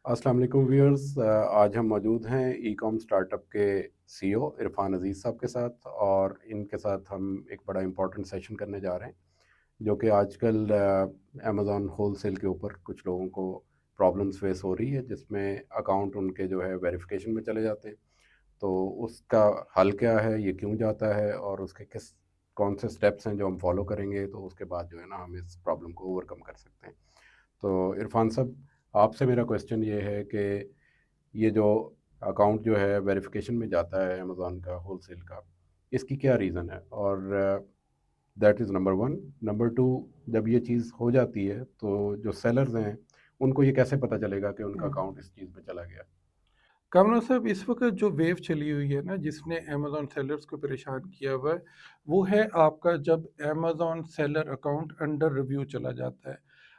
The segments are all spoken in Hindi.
अस्सलाम वालेकुम व्यूअर्स। आज हम मौजूद हैं ई कॉम स्टार्टअप के सीईओ इरफान अजीज़ साहब के साथ, और इनके साथ हम एक बड़ा इम्पोर्टेंट सेशन करने जा रहे हैं जो कि आजकल अमेज़ॉन होलसेल के ऊपर कुछ लोगों को प्रॉब्लम्स फेस हो रही है, जिसमें अकाउंट उनके जो है वेरिफिकेशन में चले जाते हैं। तो उसका हल क्या है, ये क्यों जाता है, और उसके किस कौन से स्टेप्स हैं जो हम फॉलो करेंगे, तो उसके बाद जो है ना हम इस प्रॉब्लम को ओवरकम कर सकते हैं। तो इरफान साहब, आपसे मेरा क्वेश्चन ये है कि ये जो अकाउंट जो है वेरिफिकेशन में जाता है अमेज़न का होलसेल का, इसकी क्या रीज़न है? और that is number one. Number two, जब ये चीज़ हो जाती है तो जो सेलर्स हैं उनको ये कैसे पता चलेगा कि उनका हुँ। अकाउंट इस चीज़ में चला गया? कमरा साहब, इस वक़्त जो वेव चली हुई है ना, जिसने अमेज़न सेलर्स को परेशान किया हुआ है, वो है आपका जब Amazon seller account under review चला जाता है।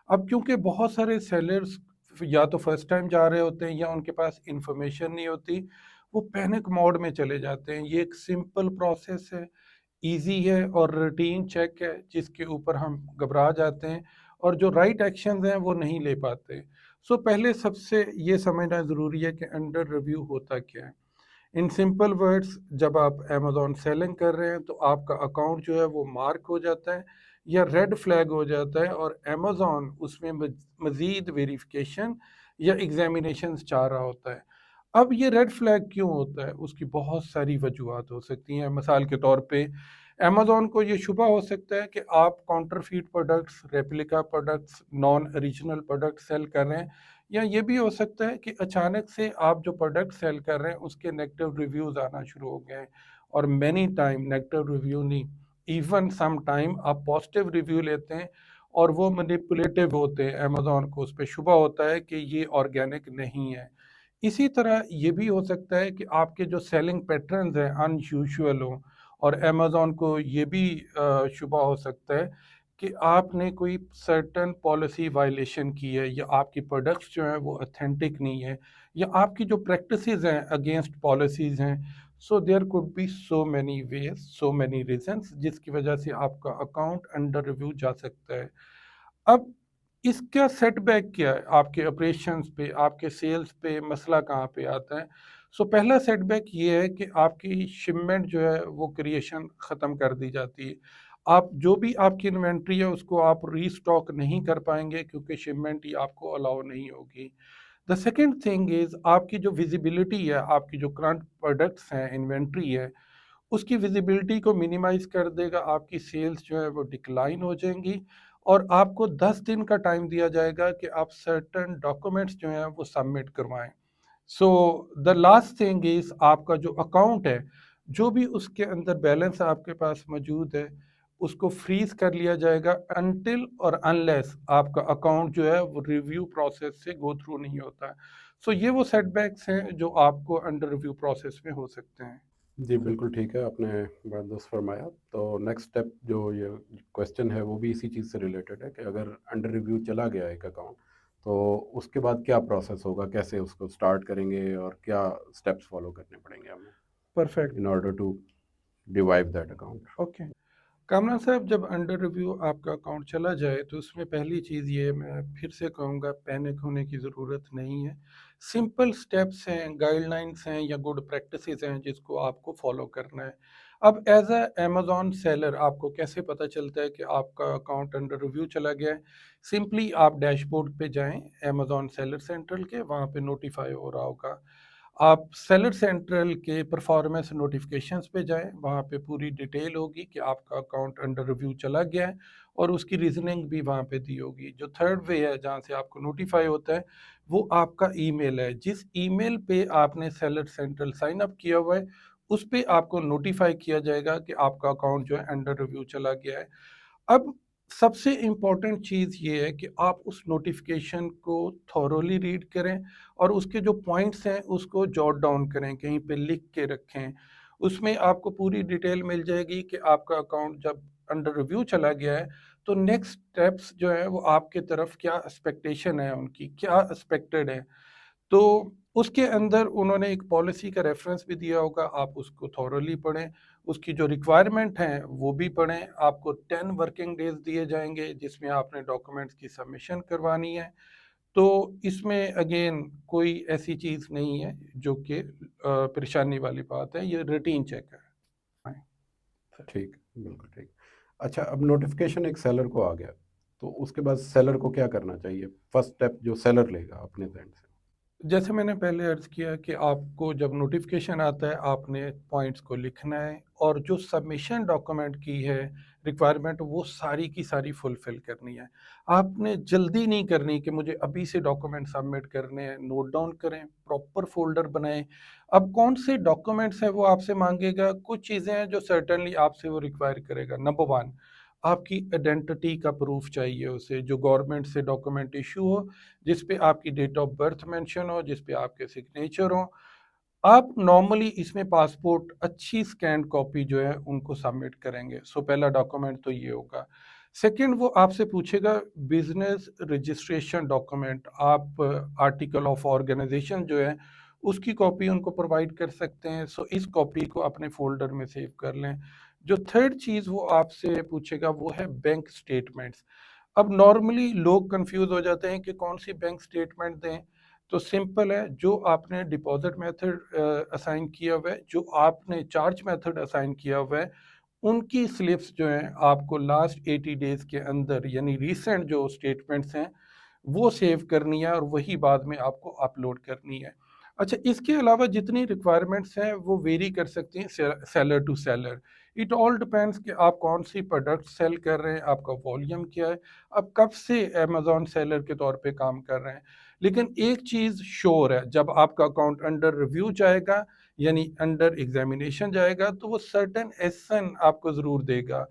अब क्योंकि बहुत सारे सेलर्स या तो फर्स्ट टाइम जा रहे होते हैं या उनके पास इन्फॉर्मेशन नहीं होती, वो पैनिक मोड में चले जाते हैं। ये एक सिंपल प्रोसेस है, ईज़ी है और रूटीन चेक है, जिसके ऊपर हम घबरा जाते हैं और जो राइट एक्शंस हैं, वो नहीं ले पाते। सो पहले सबसे ये समझना ज़रूरी है कि अंडर रिव्यू होता क्या है। इन सिंपल वर्ड्स, जब आप अमेज़न सेलिंग कर रहे हैं तो आपका अकाउंट जो है वो मार्क हो जाता है या रेड फ्लैग हो जाता है और अमेज़न उसमें मज़ीद वेरिफ़िकेशन या एग्ज़ामिनेशंस चाह रहा होता है। अब ये रेड फ्लैग क्यों होता है? उसकी बहुत सारी वजूहात हो सकती हैं। मिसाल के तौर पे अमेज़न को ये शुबा हो सकता है कि आप counterfeit products, replica products, non original products sell कर रहे हैं, या ये भी हो सकता है कि अचानक से आप जो प्रोडक्ट सेल कर रहे हैं उसके नेगेटिव रिव्यूज़ आना शुरू हो गए हैं। और मैनी टाइम नेगेटिव रिव्यू नहीं, इवन सम टाइम आप पॉजिटिव रिव्यू लेते हैं और वो मैनिपुलेटिव होते हैं। अमेज़न को उस पे शुबा होता है कि ये ऑर्गेनिक नहीं है। इसी तरह ये भी हो सकता है कि आपके जो सेलिंग पैटर्न्स हैं अनयूजुअल हों, और अमेज़न को ये भी शुबा हो सकता है कि आपने कोई सर्टेन पॉलिसी वायलेशन की है, या आपकी प्रोडक्ट्स जो हैं वो ऑथेंटिक नहीं है, या आपकी जो प्रैक्टिसेस हैं अगेंस्ट पॉलिसीज़ हैं। So there could be so many ways, so many reasons, जिसकी वजह से आपका अकाउंट अंडर रिव्यू जा सकता है। अब इसका सेटबैक क्या है? आपके ऑपरेशंस पे, आपके सेल्स पे मसला कहाँ पे आता है? सो पहला सेटबैक ये है कि आपकी शिपमेंट जो है वो क्रिएशन ख़त्म कर दी जाती है। आप जो भी आपकी इन्वेंट्री है उसको आप रीस्टॉक नहीं कर पाएँगे, क्योंकि शिपमेंट ही आपको अलाउ नहीं होगी। द सेकंड थिंग इज़, आपकी जो विज़िबिलिटी है, आपकी जो करंट प्रोडक्ट्स हैं, इन्वेंट्री है, उसकी विजिबिलिटी को मिनिमाइज़ कर देगा। आपकी सेल्स जो है वो डिक्लाइन हो जाएँगी और आपको 10 दिन का टाइम दिया जाएगा कि आप सर्टेन डॉक्यूमेंट्स जो हैं वो सबमिट करवाएँ। So the last thing is, आपका जो अकाउंट है, जो भी उसके अंदर बैलेंस आपके पास मौजूद है, उसको फ्रीज़ कर लिया जाएगा अनटिल और अनलेस आपका अकाउंट जो है वो रिव्यू प्रोसेस से गो थ्रू नहीं होता है। सो ये वो सेटबैक्स हैं जो आपको अंडर रिव्यू प्रोसेस में हो सकते हैं। जी, बिल्कुल ठीक है, आपने बड़ा दुरुस्त फरमाया। तो नेक्स्ट स्टेप जो ये क्वेश्चन है वो भी इसी चीज़ से रिलेटेड है कि अगर अंडर रिव्यू चला गया एक अकाउंट, तो उसके बाद क्या प्रोसेस होगा? कैसे उसको स्टार्ट करेंगे और क्या स्टेप्स फॉलो करने पड़ेंगे हमें perfect. In order to revive that account? Okay. Kamna साहब, जब अंडर रिव्यू आपका अकाउंट चला जाए तो उसमें पहली चीज़ ये मैं फिर से कहूँगा, पैनिक होने की ज़रूरत नहीं है। सिंपल स्टेप्स हैं, गाइडलाइंस हैं या गुड प्रैक्टिसेस हैं जिसको आपको फॉलो करना है। अब एज अ अमेजोन सेलर आपको कैसे पता चलता है कि आपका अकाउंट अंडर रिव्यू चला गया है? सिंपली आप डैशबोर्ड पे जाएं, अमेजोन सेलर सेंट्रल के, वहाँ पे नोटिफाई हो रहा होगा। आप सेलर सेंट्रल के परफॉर्मेंस नोटिफिकेशंस पे जाएं, वहाँ पे पूरी डिटेल होगी कि आपका अकाउंट अंडर रिव्यू चला गया है और उसकी रीजनिंग भी वहाँ पे दी होगी। जो थर्ड वे है जहाँ से आपको नोटिफाई होता है, वो आपका ईमेल है। जिस ईमेल पे आपने सेलर सेंट्रल साइन अप किया हुआ है, उस पे आपको नोटिफाई किया जाएगा कि आपका अकाउंट जो है अंडर रिव्यू चला गया है। अब सबसे इम्पोर्टेंट चीज़ ये है कि आप उस नोटिफिकेशन को थॉरोली रीड करें और उसके जो पॉइंट्स हैं उसको जॉट डाउन करें, कहीं पे लिख के रखें। उसमें आपको पूरी डिटेल मिल जाएगी कि आपका अकाउंट जब अंडर रिव्यू चला गया है तो नेक्स्ट स्टेप्स जो है वो आपके तरफ क्या एक्सपेक्टेशन है, उनकी क्या एक्सपेक्टेड है। तो उसके अंदर उन्होंने एक पॉलिसी का रेफरेंस भी दिया होगा, आप उसको थॉरोली पढ़ें। उसकी जो रिक्वायरमेंट हैं वो भी पढ़ें। आपको 10 वर्किंग डेज़ दिए जाएंगे जिसमें आपने डॉक्यूमेंट्स की सबमिशन करवानी है। तो इसमें अगेन कोई ऐसी चीज़ नहीं है जो कि परेशानी वाली बात है, ये रूटीन चेक है। हाँ, सर। ठीक, बिल्कुल ठीक। अच्छा, अब नोटिफ़िकेशन एक सेलर को आ गया, तो उसके बाद सेलर को क्या करना चाहिए? फर्स्ट स्टेप जो सेलर लेगा अपने एंड से? जैसे मैंने पहले अर्ज़ किया कि आपको जब नोटिफ़िकेशन आता है, आपने पॉइंट्स को लिखना है और जो सबमिशन डॉक्यूमेंट की है रिक्वायरमेंट, वो सारी की सारी फुलफ़िल करनी है। आपने जल्दी नहीं करनी कि मुझे अभी से डॉक्यूमेंट सबमिट करने हैं, नोट डाउन करें, प्रॉपर फ़ोल्डर बनाएँ। अब कौन से डॉक्यूमेंट्स हैं वो आपसे माँगेगा, कुछ चीज़ें हैं जो सर्टेनली आपसे वो रिक्वायर करेगा। नंबर 1, आपकी आइडेंटिटी का प्रूफ़ चाहिए उसे, जो गवर्नमेंट से डॉक्यूमेंट इश्यू हो, जिस पे आपकी डेट ऑफ बर्थ मेंशन हो, जिस पे आपके सिग्नेचर हो। आप नॉर्मली इसमें पासपोर्ट अच्छी स्कैन्ड कॉपी जो है उनको सबमिट करेंगे। सो पहला डॉक्यूमेंट तो ये होगा। सेकंड, वो आपसे पूछेगा बिज़नेस रजिस्ट्रेशन डॉक्यूमेंट। आप आर्टिकल ऑफ ऑर्गेनाइजेशन जो है उसकी कॉपी उनको प्रोवाइड कर सकते हैं। सो इस कॉपी को अपने फ़ोल्डर में सेव कर लें। जो थर्ड चीज़ वो आपसे पूछेगा वो है बैंक स्टेटमेंट्स। अब नॉर्मली लोग कंफ्यूज हो जाते हैं कि कौन सी बैंक स्टेटमेंट दें। तो सिंपल है, जो आपने डिपॉजिट मेथड असाइन किया हुआ है, जो आपने चार्ज मेथड असाइन किया हुआ है, उनकी स्लिप्स जो हैं आपको लास्ट 80 डेज के अंदर, यानी रीसेंट जो स्टेटमेंट्स हैं वो सेव करनी है और वही बाद में आपको अपलोड करनी है। अच्छा, इसके अलावा जितनी रिक्वायरमेंट्स हैं वो वेरी कर सकती हैं seller to seller. It all depends कि आप कौन सी प्रोडक्ट सेल कर रहे हैं, आपका वॉल्यूम क्या है, आप कब से अमेज़न सेलर के तौर पे काम कर रहे हैं। लेकिन एक चीज़ श्योर है, जब आपका अकाउंट अंडर रिव्यू जाएगा, यानी अंडर एग्ज़ामिनेशन जाएगा, तो वो सर्टेन एहसन आपको ज़रूर देगा।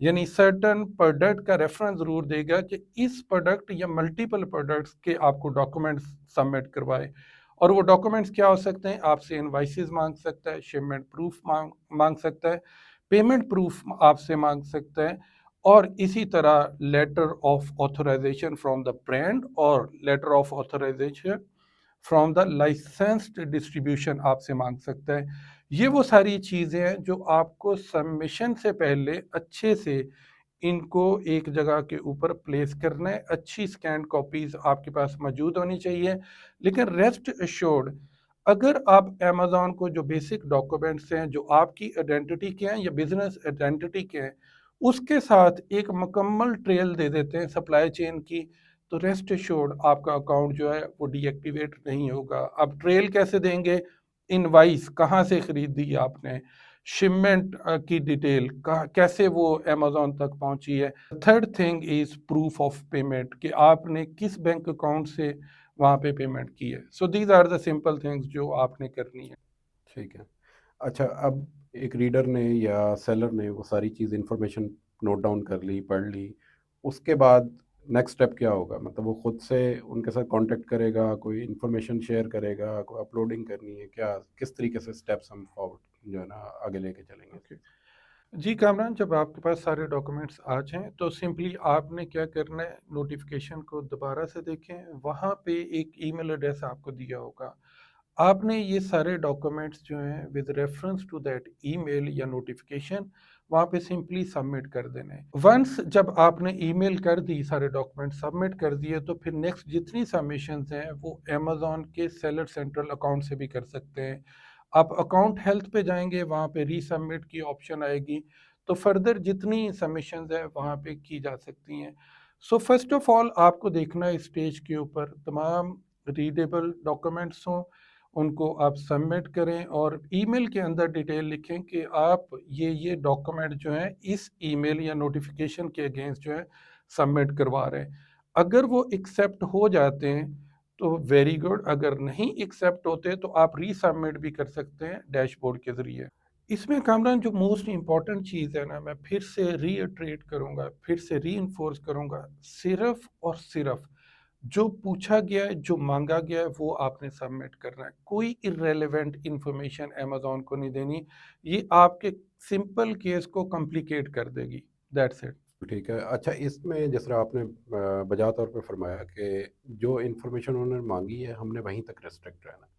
यानी सर्टेन प्रोडक्ट का रेफरेंस ज़रूर देगा कि इस प्रोडक्ट या मल्टीपल प्रोडक्ट्स के आपको डॉक्यूमेंट्स सबमिट करवाए। और वो डॉक्यूमेंट्स क्या हो सकते हैं? आपसे इनवाइसेस मांग सकता है, शिपमेंट प्रूफ मांग मांग सकता है, पेमेंट प्रूफ आपसे मांग सकता है, और इसी तरह letter of authorization from the brand और letter of authorization from the licensed distribution आपसे मांग सकता है। ये वो सारी चीज़ें हैं जो आपको सबमिशन से पहले अच्छे से इनको एक जगह के ऊपर प्लेस करना है। अच्छी स्कैन कॉपीज़ आपके पास मौजूद होनी चाहिए। लेकिन रेस्ट एश्योर्ड, अगर आप अमेज़न को जो बेसिक डॉक्यूमेंट्स हैं, जो आपकी आइडेंटिटी के हैं या बिज़नेस आइडेंटिटी के हैं, उसके साथ एक मुकम्मल ट्रेल दे देते हैं सप्लाई चेन की, तो रेस्ट एश्योर्ड आपका अकाउंट जो है वो डीएक्टिवेट नहीं होगा। अब ट्रेल कैसे देंगे? इनवाइस कहाँ से खरीदी आपने, शिपमेंट की डिटेल कैसे वो अमेज़न तक पहुंची है। Third thing is proof of payment, कि आपने किस बैंक अकाउंट से वहां पे पेमेंट की है। So these are the simple things जो आपने करनी है। ठीक है। अच्छा, अब एक रीडर ने या सेलर ने वो सारी चीज़ इन्फॉर्मेशन नोट डाउन कर ली, पढ़ ली, उसके बाद नेक्स्ट स्टेप क्या होगा? मतलब वो खुद से उनके साथ कॉन्टैक्ट करेगा, कोई इन्फॉर्मेशन शेयर करेगा, कोई अपलोडिंग करनी है, क्या किस तरीके से स्टेप्स हम फॉरवर्ड जो है ना आगे लेके चलेंगे? ओके, जी कामरान, जब आपके पास सारे डॉक्यूमेंट्स आ जाएँ तो सिंपली आपने क्या करना है, नोटिफिकेशन को दोबारा से देखें, वहाँ पे एक ईमेल एड्रेस आपको दिया होगा। आपने ये सारे डॉक्यूमेंट्स जो हैं with reference to that email या नोटिफिकेशन वहाँ पे सिंपली सबमिट कर देना है। वंस जब आपने ईमेल कर दी, सारे डॉक्यूमेंट सबमिट कर दिए, तो फिर नेक्स्ट जितनी सबमिशंस हैं वो अमेज़न के सेलर सेंट्रल अकाउंट से भी कर सकते हैं। आप अकाउंट हेल्थ पे जाएंगे, वहाँ पे रीसबमिट की ऑप्शन आएगी, तो फर्दर जितनी सबमिशंस है वहाँ पे की जा सकती हैं। सो फर्स्ट ऑफ ऑल आपको देखना है स्टेज के ऊपर तमाम रीडेबल डॉक्यूमेंट्स हों, उनको आप सबमिट करें और ईमेल के अंदर डिटेल लिखें कि आप ये डॉक्यूमेंट जो हैं इस ईमेल या नोटिफिकेशन के अगेंस्ट जो है सबमिट करवा रहे हैं। अगर वो एक्सेप्ट हो जाते हैं तो वेरी गुड, अगर नहीं एक्सेप्ट होते तो आप रीसबमिट भी कर सकते हैं डैशबोर्ड के ज़रिए। इसमें कामरान जो मोस्ट इम्पॉर्टेंट चीज़ है ना, मैं फिर से रीइटरेट करूँगा, फिर से रीइंफोर्स करूँगा, सिर्फ़ और सिर्फ़ जो पूछा गया है, जो माँगा गया है, वो आपने सबमिट करना है। कोई इर्रेलेवेंट इन्फॉर्मेशन अमेज़न को नहीं देनी, ये आपके सिंपल केस को कॉम्प्लिकेट कर देगी। That's it. ठीक है। अच्छा, इसमें जिस तरह आपने बजा तौर पे फरमाया कि जो इन्फॉर्मेशन उन्होंने माँगी है, हमने वहीं तक रिस्ट्रिक्ट रहना है।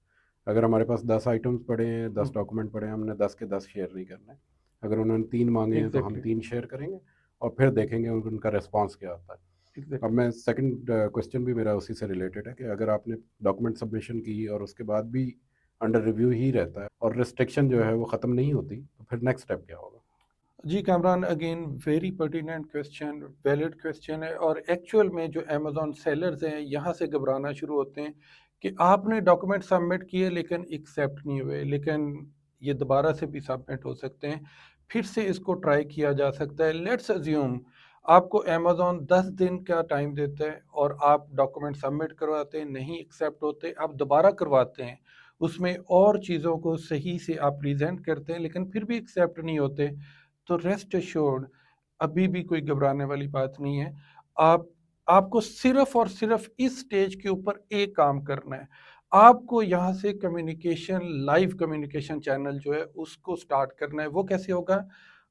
अगर हमारे पास 10 आइटम्स पड़े हैं, 10 हुँ, डॉक्यूमेंट पड़े हैं, हमने 10 के 10 शेयर नहीं करने। अगर उन्होंने 3 माँगे हैं, तो हम एग्ज़ैक्टली। 3 शेयर करेंगे और फिर देखेंगे उनका रिस्पॉन्स क्या आता है। अब एग्ज़ैक्टली। मैं सेकंड क्वेश्चन भी मेरा उसी से रिलेटेड है कि अगर आपने डॉक्यूमेंट सबमिशन की और उसके बाद भी अंडर रिव्यू ही रहता है और रिस्ट्रिक्शन जो है वो ख़त्म नहीं होती, तो फिर नेक्स्ट स्टेप क्या होगा? जी Kamran, again very pertinent question, valid question है। और एक्चुअल में जो अमेज़न सेलर्स हैं यहाँ से घबराना शुरू होते हैं कि आपने डॉक्यूमेंट सबमिट किए लेकिन एक्सेप्ट नहीं हुए, लेकिन ये दोबारा से भी सबमिट हो सकते हैं, फिर से इसको ट्राई किया जा सकता है। लेट्स अज्यूम आपको अमेज़न 10 दिन का टाइम देता है और आप डॉक्यूमेंट सबमिट करवाते हैं, नहीं एक्सेप्ट होते, आप दोबारा करवाते हैं, उसमें और चीज़ों को सही से आप प्रेजेंट करते हैं लेकिन फिर भी एक्सेप्ट नहीं होते, तो रेस्ट एश्योर्ड अभी भी कोई घबराने वाली बात नहीं है। आप आपको सिर्फ और सिर्फ इस स्टेज के ऊपर एक काम करना है। आपको यहाँ से कम्युनिकेशन, लाइव कम्युनिकेशन चैनल जो है उसको स्टार्ट करना है। वो कैसे होगा?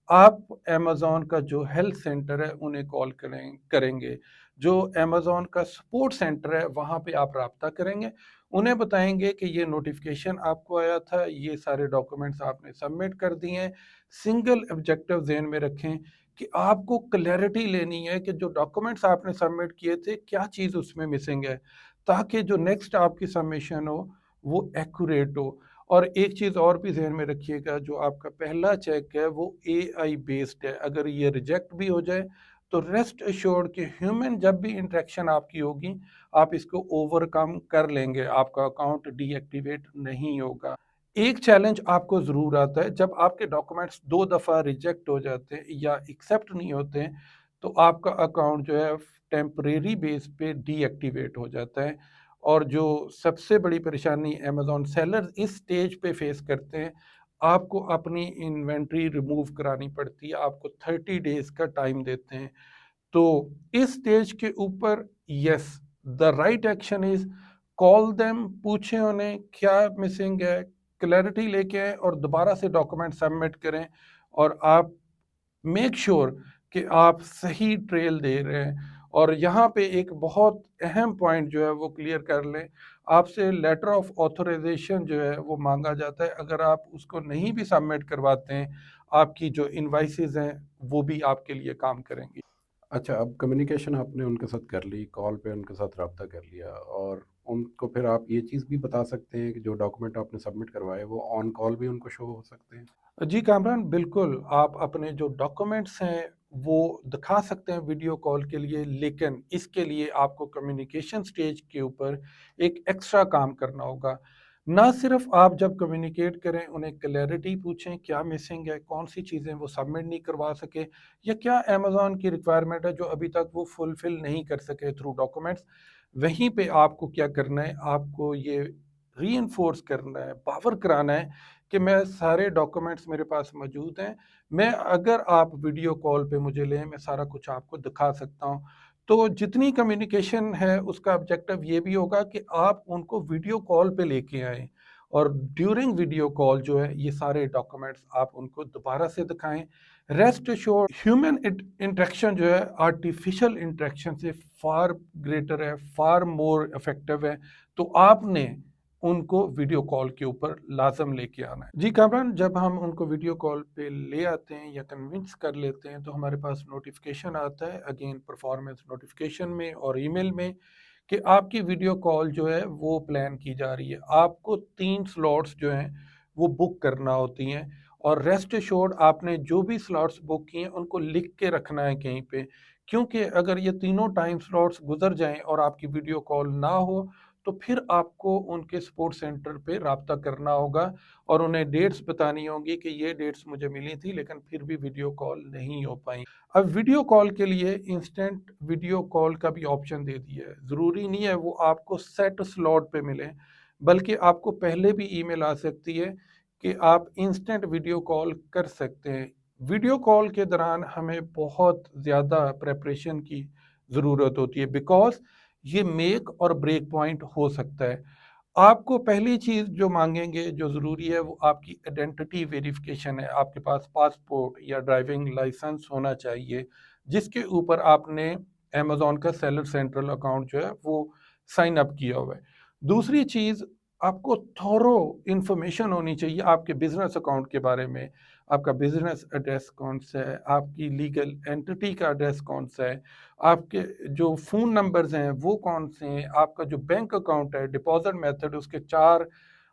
आप अमेज़न का जो हेल्प सेंटर है उन्हें कॉल करेंगे। जो अमेज़न का सपोर्ट सेंटर है वहाँ पे आप राब्ता करेंगे। उन्हें बताएँगे कि ये नोटिफ़िकेशन आपको आया था, ये सारे डॉक्यूमेंट्स आपने सबमिट कर दिए हैं। सिंगल ऑब्जेक्टिव ज़हन में रखें कि आपको क्लैरिटी लेनी है कि जो डॉक्यूमेंट्स आपने सबमिट किए थे, क्या चीज़ उसमें मिसिंग है, ताकि जो नेक्स्ट आपकी सबमिशन हो, वो एक्यूरेट हो। और एक चीज़ और भी ज़हन में रखिएगा, जो आपका पहला चेक है वो एआई बेस्ड है। अगर ये रिजेक्ट भी हो जाए, तो रेस्ट एश्योर्ड कि ह्यूमन जब भी इंटरेक्शन आपकी होगी, आप इसको ओवरकम कर लेंगे, आपका अकाउंट डीएक्टिवेट नहीं होगा। एक चैलेंज आपको ज़रूर आता है, जब आपके डॉक्यूमेंट्स 2 दफ़ा रिजेक्ट हो जाते हैं या एक्सेप्ट नहीं होते हैं, तो आपका अकाउंट जो है टेम्परेरी बेस पे डीएक्टिवेट हो जाता है। और जो सबसे बड़ी परेशानी अमेज़न सेलर्स इस स्टेज पे फेस करते हैं, आपको अपनी इन्वेंट्री रिमूव करानी पड़ती है, आपको 30 डेज़ का टाइम देते हैं। तो इस स्टेज के ऊपर yes, the right action is call them, पूछें उन्हें क्या मिसिंग है, क्लैरिटी लेके आए और दोबारा से डॉक्यूमेंट सबमिट करें। और आप मेक श्योर कि आप सही ट्रेल दे रहे हैं। और यहाँ पे एक बहुत अहम पॉइंट जो है वो क्लियर कर लें, आपसे लेटर ऑफ ऑथराइजेशन जो है वो मांगा जाता है। अगर आप उसको नहीं भी सबमिट करवाते हैं, आपकी जो इनवाइसेस हैं वो भी आपके लिए काम करेंगी। अच्छा, अब कम्युनिकेशन आपने उनके साथ कर ली, कॉल पे उनके साथ रब्ता कर लिया और उनको फिर आप ये चीज़ भी बता सकते हैं कि जो डॉक्यूमेंट आपने सबमिट करवाए वो ऑन कॉल भी उनको शो हो सकते हैं? जी कामरान, बिल्कुल, आप अपने जो डॉक्यूमेंट्स हैं वो दिखा सकते हैं वीडियो कॉल के लिए, लेकिन इसके लिए आपको कम्युनिकेशन स्टेज के ऊपर एक एक्स्ट्रा काम करना होगा। ना सिर्फ आप जब कम्युनिकेट करें, उन्हें क्लैरिटी पूछें क्या मिसिंग है, कौन सी चीज़ें वो सबमिट नहीं करवा सके, या क्या अमेज़न की रिक्वायरमेंट है जो अभी तक वो फुलफ़िल नहीं कर सके थ्रू डॉक्यूमेंट्स। वहीं पे आपको क्या करना है, आपको ये रीइंफोर्स करना है, पावर कराना है कि मैं सारे डॉक्यूमेंट्स मेरे पास मौजूद हैं। मैं, अगर आप वीडियो कॉल पे मुझे लें, मैं सारा कुछ आपको दिखा सकता हूँ। तो जितनी कम्युनिकेशन है उसका ऑब्जेक्टिव ये भी होगा कि आप उनको वीडियो कॉल पे लेके आएँ और ड्यूरिंग वीडियो कॉल जो है ये सारे डॉक्यूमेंट्स आप उनको दोबारा से दिखाएँ। रेस्ट एश्योर्ड ह्यूमन इंटरेक्शन जो है आर्टिफिशियल इंटरेक्शन से फार ग्रेटर है, फार मोर इफेक्टिव है। तो आपने उनको वीडियो कॉल के ऊपर लाज़म लेके आना है। जी कामरान, जब हम उनको वीडियो कॉल पे ले आते हैं या कन्विंस कर लेते हैं, तो हमारे पास नोटिफ़िकेशन आता है, अगेन परफॉर्मेंस नोटिफ़िकेशन में और ईमेल में, कि आपकी वीडियो कॉल जो है वो प्लान की जा रही है। आपको 3 स्लॉट्स जो हैं वो बुक करना होती हैं। और रेस्ट एश्योर्ड आपने जो भी स्लॉट्स बुक किए हैं उनको लिख के रखना है कहीं पे, क्योंकि अगर ये तीनों टाइम स्लॉट्स गुज़र जाएँ और आपकी वीडियो कॉल ना हो, तो फिर आपको उनके सपोर्ट सेंटर पे राब्ता करना होगा और उन्हें डेट्स बतानी होंगी कि ये डेट्स मुझे मिली थी लेकिन फिर भी वीडियो कॉल नहीं हो पाई। अब वीडियो कॉल के लिए इंस्टेंट वीडियो कॉल का भी ऑप्शन दे दिया है। ज़रूरी नहीं है वो आपको सेट स्लॉट पे मिले, बल्कि आपको पहले भी ईमेल आ सकती है कि आप इंस्टेंट वीडियो कॉल कर सकते हैं। वीडियो कॉल के दौरान हमें बहुत ज़्यादा प्रेपरेशन की ज़रूरत होती है, बिकॉज़ ये मेक और ब्रेक पॉइंट हो सकता है। आपको पहली चीज़ जो माँगेंगे, जो ज़रूरी है, वो आपकी आइडेंटिटी वेरिफ़िकेशन है। आपके पास पासपोर्ट या ड्राइविंग लाइसेंस होना चाहिए, जिसके ऊपर आपने अमेज़न का सेलर सेंट्रल अकाउंट जो है, वो साइन अप किया हुआ है। दूसरी चीज़, आपको थॉरो इंफॉर्मेशन होनी चाहिए आपके बिजनेस अकाउंट के बारे में। आपका बिजनेस एड्रेस कौन सा है, आपकी लीगल एंटिटी का एड्रेस कौन सा है, आपके जो फ़ोन नंबर्स हैं वो कौन से हैं, आपका जो बैंक अकाउंट है, डिपॉजिट मेथड उसके 4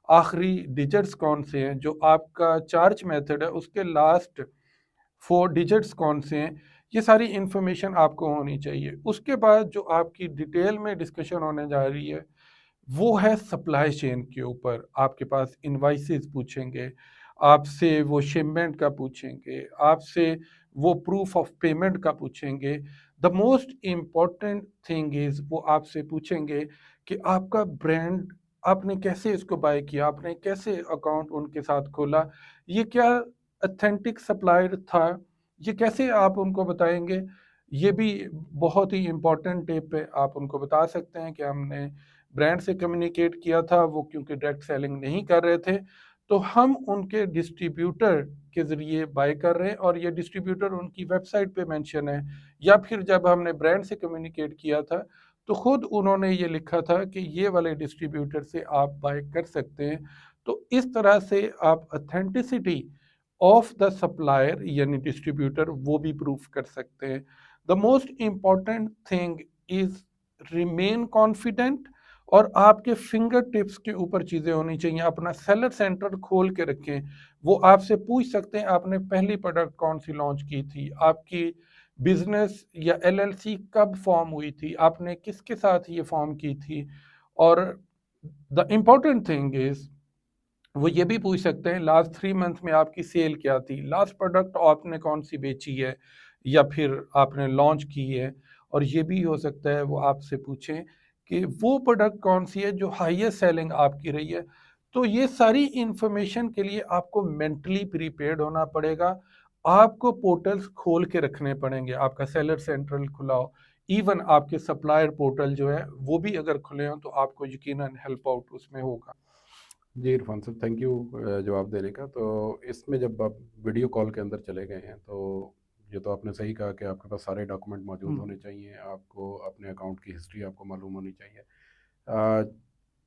आखिरी डिजिट्स कौन से हैं, जो आपका चार्ज मेथड है उसके लास्ट 4 डिजिट्स कौन से हैं, ये सारी इन्फॉर्मेशन आपको होनी चाहिए। उसके बाद जो आपकी डिटेल में डिस्कशन होने जा रही है वो है सप्लाई चेन के ऊपर। आपके पास इनवाइसेस पूछेंगे, आपसे वो शिपमेंट का पूछेंगे, आपसे वो प्रूफ ऑफ पेमेंट का पूछेंगे। The most important thing is वो आपसे पूछेंगे कि आपका ब्रांड, आपने कैसे इसको बाय किया, आपने कैसे अकाउंट उनके साथ खोला, ये क्या ऑथेंटिक सप्लायर था, ये कैसे आप उनको बताएँगे? ये भी बहुत ही इम्पोर्टेंट टिप है। आप उनको बता सकते हैं कि हमने ब्रांड से कम्युनिकेट किया था, वो क्योंकि डायरेक्ट सेलिंग नहीं कर रहे थे, तो हम उनके डिस्ट्रीब्यूटर के ज़रिए बाय कर रहे हैं और ये डिस्ट्रीब्यूटर उनकी वेबसाइट पे मेंशन है। या फिर जब हमने ब्रांड से कम्युनिकेट किया था, तो खुद उन्होंने ये लिखा था कि ये वाले डिस्ट्रीब्यूटर से आप बाय कर सकते हैं। तो इस तरह से आप ऑथेंटिसिटी ऑफ द सप्लायर यानी डिस्ट्रीब्यूटर वो भी प्रूफ कर सकते हैं। The most important thing is remain confident और आपके फिंगर टिप्स के ऊपर चीज़ें होनी चाहिए। अपना सेलर सेंटर खोल के रखें। वो आपसे पूछ सकते हैं आपने पहली प्रोडक्ट कौन सी लॉन्च की थी, आपकी बिजनेस या एलएलसी कब फॉर्म हुई थी, आपने किसके साथ ये फॉर्म की थी। और द इम्पॉर्टेंट थिंग इज वो ये भी पूछ सकते हैं लास्ट 3 मंथ में आपकी सेल क्या थी, लास्ट प्रोडक्ट आपने कौन सी बेची है या फिर आपने लॉन्च की है। और ये भी हो सकता है वो आपसे पूछें कि वो प्रोडक्ट कौन सी है जो हाईएस्ट सेलिंग आपकी रही है। तो ये सारी इंफॉर्मेशन के लिए आपको मेंटली प्रिपेयर्ड होना पड़ेगा। आपको पोर्टल्स खोल के रखने पड़ेंगे, आपका सेलर सेंट्रल खुला हो, इवन आपके सप्लायर पोर्टल जो है वो भी अगर खुले हों तो आपको यकीनन हेल्प आउट उसमें होगा। जी इरफान साहब, थैंक यू जवाब देने का। तो इसमें जब आप वीडियो कॉल के अंदर चले गए हैं, तो ये तो आपने सही कहा कि आपके पास सारे डॉक्यूमेंट मौजूद होने हम्म। चाहिए, आपको अपने अकाउंट की हिस्ट्री आपको मालूम होनी चाहिए। अ,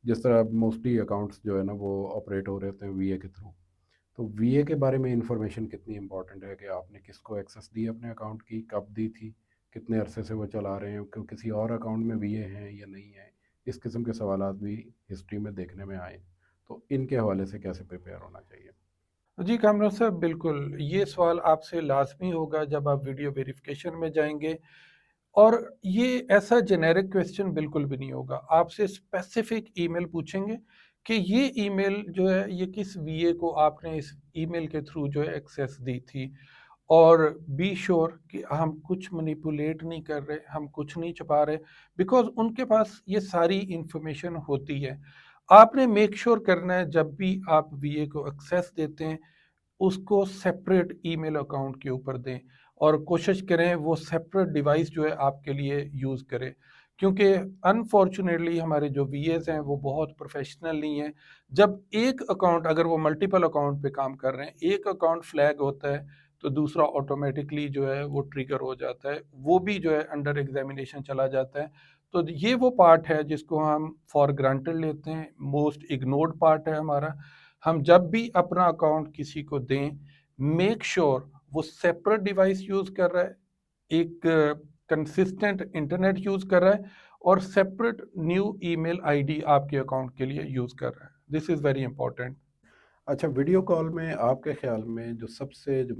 जिस तरह मोस्टली अकाउंट्स जो है ना वो ऑपरेट हो रहे होते हैं वीए के थ्रू, तो वीए के बारे में इंफॉर्मेशन कितनी इंपॉर्टेंट है कि आपने किसको एक्सेस दी अपने अकाउंट की, कब दी थी, कितने अरसे से वो चला रहे हैं, क्यों किसी और अकाउंट में वीए हैं या नहीं है, इस किस्म के सवालात भी हिस्ट्री में देखने में आए। तो इनके हवाले से कैसे प्रिपेयर होना चाहिए? जी कामराज साहब, बिल्कुल ये सवाल आपसे लाजमी होगा जब आप वीडियो वेरिफिकेशन में जाएंगे। और ये ऐसा जेनेरिक क्वेश्चन बिल्कुल भी नहीं होगा, आपसे स्पेसिफिक ईमेल पूछेंगे कि ये ईमेल जो है ये किस वीए को आपने इस ईमेल के थ्रू जो है एक्सेस दी थी। और बी श्योर कि हम कुछ मैनिपुलेट नहीं कर रहे, हम कुछ नहीं छुपा रहे, बिकॉज उनके पास ये सारी इंफॉर्मेशन होती है। आपने मेक श्योर करना है जब भी आप वीए को एक्सेस देते हैं उसको सेपरेट ईमेल अकाउंट के ऊपर दें और कोशिश करें वो सेपरेट डिवाइस जो है आपके लिए यूज़ करें। क्योंकि अनफॉर्चुनेटली हमारे जो वीएस हैं वो बहुत प्रोफेशनल नहीं हैं। जब एक अकाउंट, अगर वो मल्टीपल अकाउंट पे काम कर रहे हैं, एक अकाउंट फ्लैग होता है तो दूसरा ऑटोमेटिकली जो है वो ट्रिगर हो जाता है, वो भी जो है अंडर एग्जामिनेशन चला जाता है। तो ये वो पार्ट है जिसको हम फॉर ग्रांटेड लेते हैं, मोस्ट इग्नोर्ड पार्ट है हमारा। हम जब भी अपना अकाउंट किसी को दें, मेक श्योर वो सेपरेट डिवाइस यूज़ कर रहा है, एक कंसिस्टेंट इंटरनेट यूज़ कर रहा है और सेपरेट न्यू ईमेल आईडी आपके अकाउंट के लिए यूज़ कर रहा है। This is very important. अच्छा, वीडियो कॉल में आपके ख्याल में जो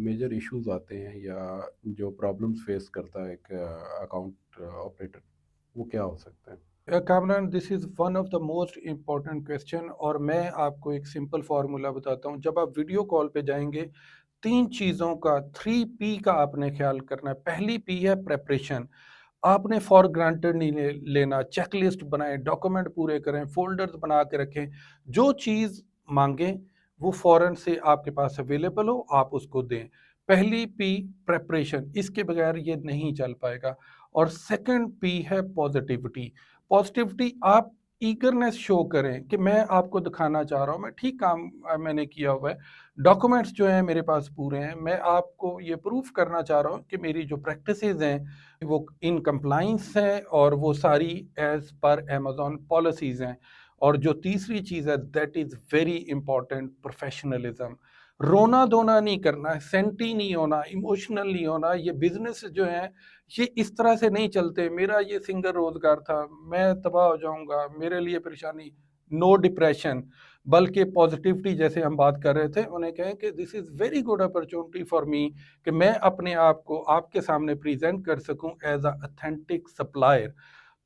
मेजर इश्यूज आते हैं या जो प्रॉब्लम्स फेस करता है एक अकाउंट ऑपरेटर, वो क्या हो सकते हैं? Kamran, this is one of the most important question और मैं आपको एक सिंपल फार्मूला बताता हूँ। जब आप वीडियो कॉल पे जाएंगे, 3 चीज़ों का, 3 P का आपने ख्याल करना है। पहली पी है प्रेपरेशन। आपने फॉर ग्रांटेड नहीं लेना, चेकलिस्ट बनाएं, डॉक्यूमेंट पूरे करें, फोल्डर्स बना के रखें। जो चीज़ मांगे वो फौरन से आपके पास अवेलेबल हो, आप उसको दें। पहली पी प्रेपरेशन, इसके बगैर ये नहीं चल पाएगा। और सेकंड पी है पॉजिटिविटी। पॉजिटिविटी, आप ईगरनेस शो करें कि मैं आपको दिखाना चाह रहा हूँ मैं ठीक काम मैंने किया हुआ है, डॉक्यूमेंट्स जो हैं मेरे पास पूरे हैं, मैं आपको ये प्रूफ करना चाह रहा हूँ कि मेरी जो प्रैक्टिसेस हैं वो इन कंप्लाइंस हैं और वो सारी एज पर अमेज़न पॉलिसीज़ हैं। और जो तीसरी चीज़ है that is very important, professionalism. रोना धोना नहीं करना है, सेंटी नहीं होना, इमोशनल नहीं होना। ये बिजनेस जो है ये इस तरह से नहीं चलते, मेरा ये सिंगल रोजगार था, मैं तबाह हो जाऊंगा, मेरे लिए परेशानी। नो डिप्रेशन, बल्कि पॉजिटिविटी, जैसे हम बात कर रहे थे, उन्हें कहें कि this is very good opportunity for me कि मैं अपने आप को आपके सामने प्रेजेंट कर सकूं एज अ ऑथेंटिक सप्लायर।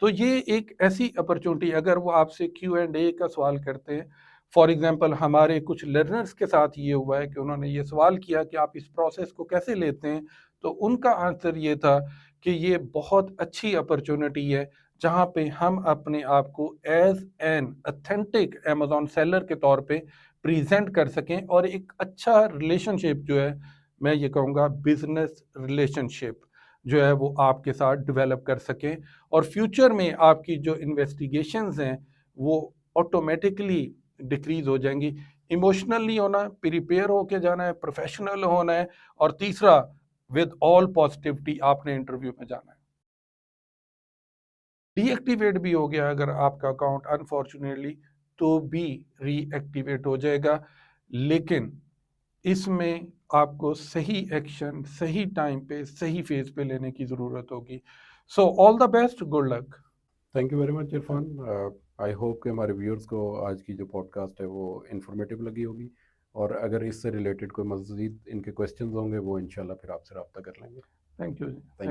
तो ये एक ऐसी अपॉर्चुनिटी, अगर वो आपसे Q&A का सवाल करते हैं, फॉर एग्जांपल हमारे कुछ लर्नर्स के साथ ये हुआ है कि उन्होंने ये सवाल किया कि आप इस प्रोसेस को कैसे लेते हैं, तो उनका आंसर ये था कि ये बहुत अच्छी अपॉर्चुनिटी है जहाँ पे हम अपने आप को as an authentic Amazon seller के तौर पे प्रेजेंट कर सकें, और एक अच्छा रिलेशनशिप जो है, मैं ये कहूँगा बिजनेस रिलेशनशिप जो है वो आपके साथ डेवलप कर सकें, और फ्यूचर में आपकी जो इन्वेस्टिगेशंस हैं वो ऑटोमेटिकली डिक्रीज हो जाएंगी। इमोशनल नहीं होना, प्रिपेयर होके जाना है, प्रोफेशनल होना है, और तीसरा विद ऑल पॉजिटिविटी आपने इंटरव्यू में जाना है। डीएक्टिवेट भी हो गया अगर आपका अकाउंट अनफॉर्चुनेटली, तो भी रीएक्टिवेट हो जाएगा, लेकिन इसमें आपको सही एक्शन सही टाइम पे सही फेज पे लेने की ज़रूरत होगी। So all the best, good luck. Thank you very much Irfan. I hope कि हमारे व्यूअर्स को आज की जो पॉडकास्ट है वो इन्फॉर्मेटिव लगी होगी, और अगर इससे रिलेटेड कोई मज़ीद इनके क्वेश्चंस होंगे वो इंशाल्लाह फिर आपसे रब्ता कर लेंगे। Thank you. थैंक